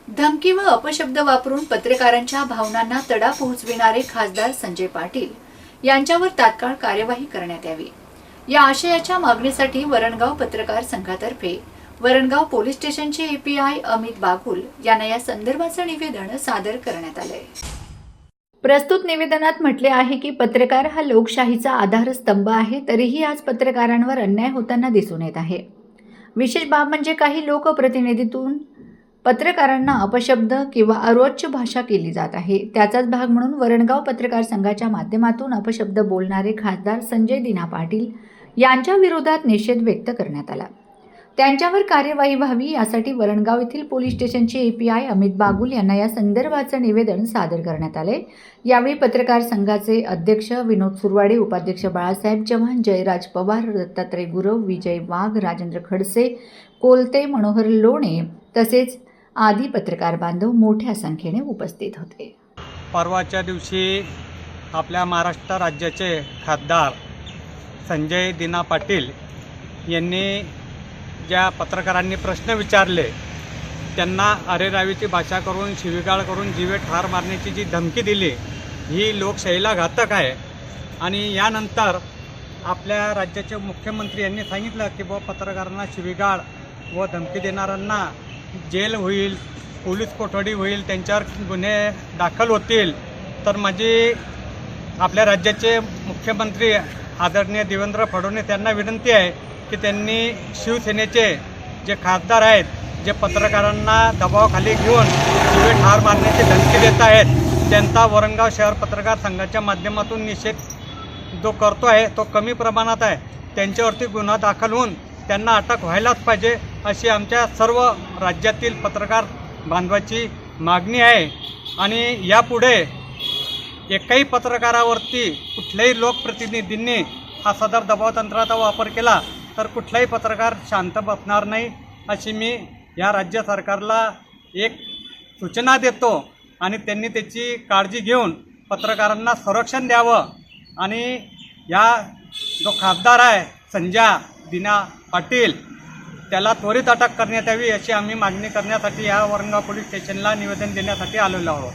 धमकी व अपशब्द वापरून पत्रकारांच्या भावनांना तडा पोहोचविणारे खासदार संजय पाटील यांच्यावर तात्काळ कार्यवाही करण्यात यावी या आशयाच्या मागणीसाठी वरणगाव पत्रकार संघातर्फे वरणगाव पोलीस स्टेशनचे एपीआय अमित बागुल यांना या संदर्भाचे निवेदन सादर करण्यात आले। प्रस्तुत निवेदनात म्हटले आहे की पत्रकार हा लोकशाहीचा आधारस्तंभ आहे, तरीही आज पत्रकारांवर अन्याय होताना दिसून येत आहे। विशेष बाब म्हणजे काही लोकप्रतिनिधीतून पत्रकारांना अपशब्द किंवा अरोच्य भाषा केली जात आहे। त्याचाच भाग म्हणून वरणगाव पत्रकार संघाच्या माध्यमातून अपशब्द बोलणारे खासदार संजय दिना पाटील यांच्या विरोधात निषेध व्यक्त करण्यात आला। त्यांच्यावर कार्यवाही व्हावी यासाठी वरणगाव येथील पोलीस स्टेशनचे एपीआय अमित बागुल यांना या संदर्भाचे निवेदन सादर करण्यात आले। यावेळी पत्रकार संघाचे अध्यक्ष विनोद सुरवाडे, उपाध्यक्ष बाळासाहेब चव्हाण, जयराज पवार, दत्तात्रय गुरव, विजय वाघ, राजेंद्र खडसे, कोलते, मनोहर लोणे तसेच आदी पत्रकार बांधव मोठ्या संख्येने उपस्थित होते। परवाच्या दिवशी आपल्या महाराष्ट्र राज्याचे खासदार संजय दिना पाटील यांनी ज्या पत्रकारांनी प्रश्न विचारले त्यांना अरेरावीची भाषा करून, शिवीगाळ करून, जीवे ठार मारण्याची जी धमकी दिली ही लोकशाहीला घातक आहे। आणि यानंतर आपल्या राज्याचे मुख्यमंत्री यांनी सांगितलं की पत्रकारांना शिवीगाळ व धमकी देणाऱ्यांना जेल होईल, पोलीस कोठडी होईल, त्यांच्यावर गुन्हे दाखल होतील। तर माझी आपल्या राज्याचे मुख्यमंत्री आदरणीय देवेंद्र फडणवीस यांना विनंती आहे की त्यांनी शिवसेनेचे जे खासदार आहेत, जे पत्रकारांना दबावाखाली घेऊन जीवे ठार मारण्याची धमकी देत आहेत, त्यांचा वरणगाव शहर पत्रकार संघाच्या माध्यमातून निषेध जो करतो आहे तो कमी प्रमाणात आहे। त्यांच्यावरती गुन्हा दाखल होऊन त्यांना अटक व्हायलाच पाहिजे अशी आमच्या सर्व राज्यातील पत्रकार बांधवाची मागणी आहे। आणि यापुढे एकाही पत्रकारावरती कुठल्याही लोकप्रतिनिधींनी हा सदर दबावतंत्राचा वापर केला तर कुठलाही पत्रकार शांत बसणार नाही अशी मी या राज्य सरकारला एक सूचना देतो आणि त्यांनी त्याची काळजी घेऊन पत्रकारांना संरक्षण द्यावं आणि या जो खासदार आहे संजय दिना पाटील त्याला त्वरित अटक करण्यात यावी अशी आम्ही मागणी करण्यासाठी या वरणगाव पोलीस स्टेशनला निवेदन देण्यासाठी आलेलो आहोत।